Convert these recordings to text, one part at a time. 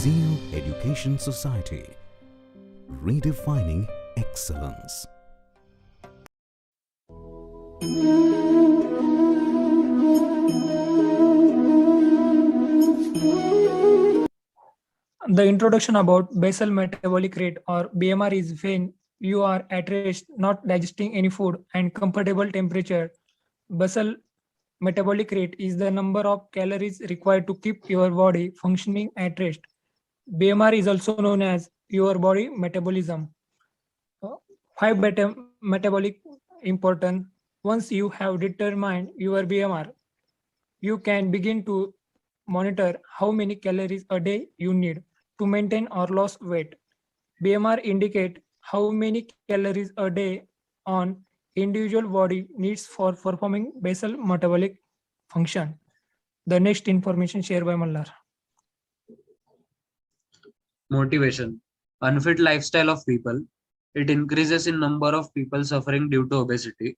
Zeal Education Society, redefining excellence. The introduction about basal metabolic rate or BMR is when you are at rest, not digesting any food, and comfortable temperature. Basal metabolic rate is the number of calories required to keep your body functioning at rest. BMR is also known as your body metabolism. Uh, Five metabolic important. Once you have determined your BMR, you can begin to monitor how many calories a day you need to maintain or lose weight. BMR indicate how many calories a day on individual body needs for performing basal metabolic function. The next information shared by Mallar. Motivation. Unfit lifestyle of people. It increases in number of people suffering due to obesity.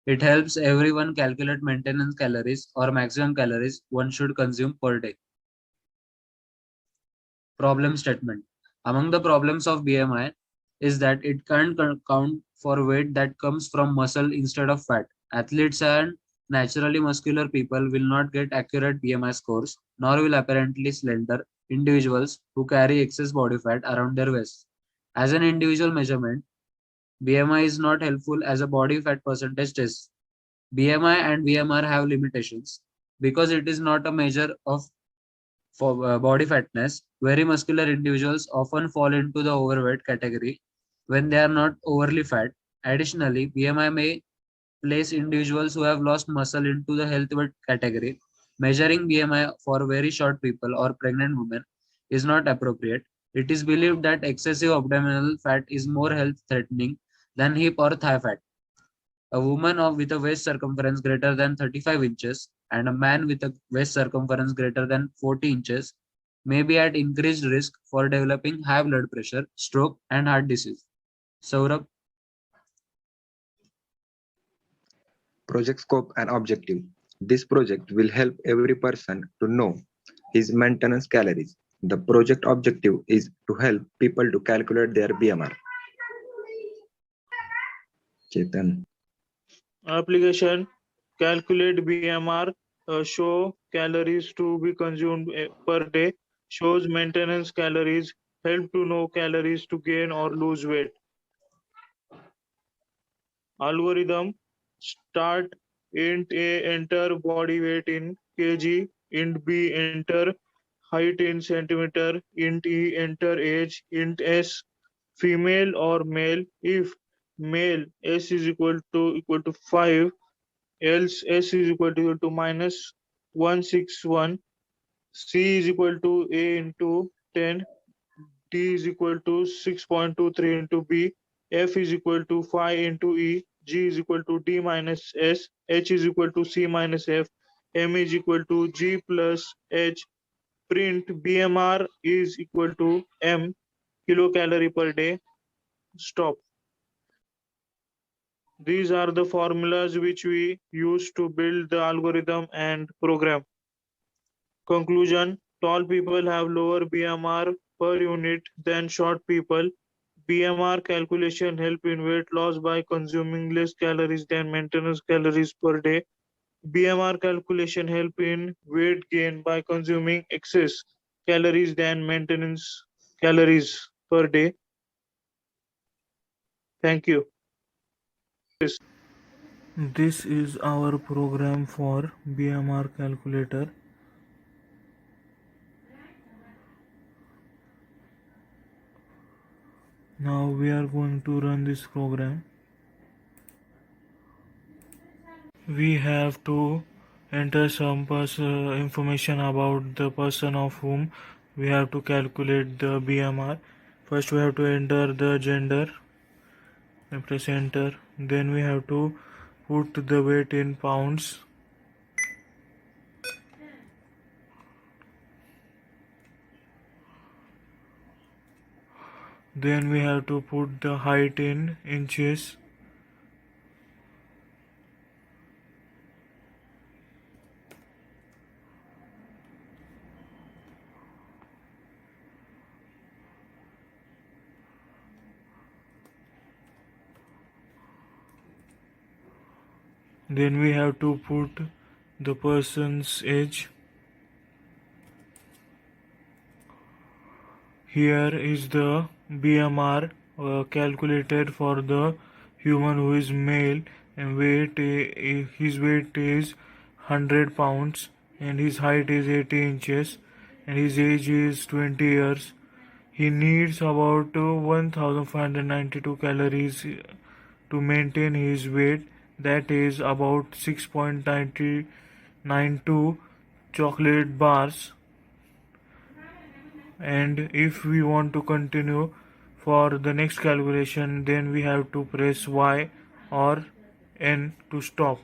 It helps everyone calculate maintenance calories or maximum calories one should consume per day. Problem statement. Among the problems of BMI is that it can't count for weight that comes from muscle instead of fat. Athletes and naturally muscular people will not get accurate BMI scores, nor will apparently slender individuals who carry excess body fat around their waists. As an individual measurement, BMI is not helpful as a body fat percentage test. BMI and BMR have limitations because it is not a measure of body fatness. Very muscular individuals often fall into the overweight category when they are not overly fat. Additionally, BMI may place individuals who have lost muscle into the healthy weight category. Measuring BMI for very short people or pregnant women is not appropriate. It is believed that excessive abdominal fat is more health threatening than hip or thigh fat. A woman with a waist circumference greater than 35 inches and a man with a waist circumference greater than 40 inches may be at increased risk for developing high blood pressure, stroke, and heart disease. Saurabh. Project scope and objective. This project will help every person to know his maintenance calories. The project objective is to help people to calculate their BMR. Chetan. Application: calculate BMR, show calories to be consumed per day, shows maintenance calories, help to know calories to gain or lose weight. Algorithm: start int A, enter body weight in kg, int B, enter height in centimeter, int E, enter age, int S, female or male. If male, S is equal to 5, else S is equal to minus 161, C is equal to A into 10, D is equal to 6.23 into B, F is equal to 5 into E, G is equal to D minus S, H is equal to C minus F, M is equal to G plus H. Print BMR is equal to M kilocalorie per day. Stop. These are the formulas which we use to build the algorithm and program. Conclusion: tall people have lower BMR per unit than short people. BMR calculation help in weight loss by consuming less calories than maintenance calories per day. BMR calculation help in weight gain by consuming excess calories than maintenance calories per day. Thank you. This is our program for BMR calculator. Now we are going to run this program. We have to enter some information about the person of whom we have to calculate the BMR. First we have to enter the gender and press enter. Then we have to put the weight in pounds. Then we have to put the height in inches. Then we have to put the person's age. Here is the BMR calculated for the human who is male and his weight is 100 pounds and his height is 80 inches and his age is 20 years. He needs about 1592 calories to maintain his weight, that is about 6.92 chocolate bars. And if we want to continue for the next calculation, then we have to press Y or N to stop.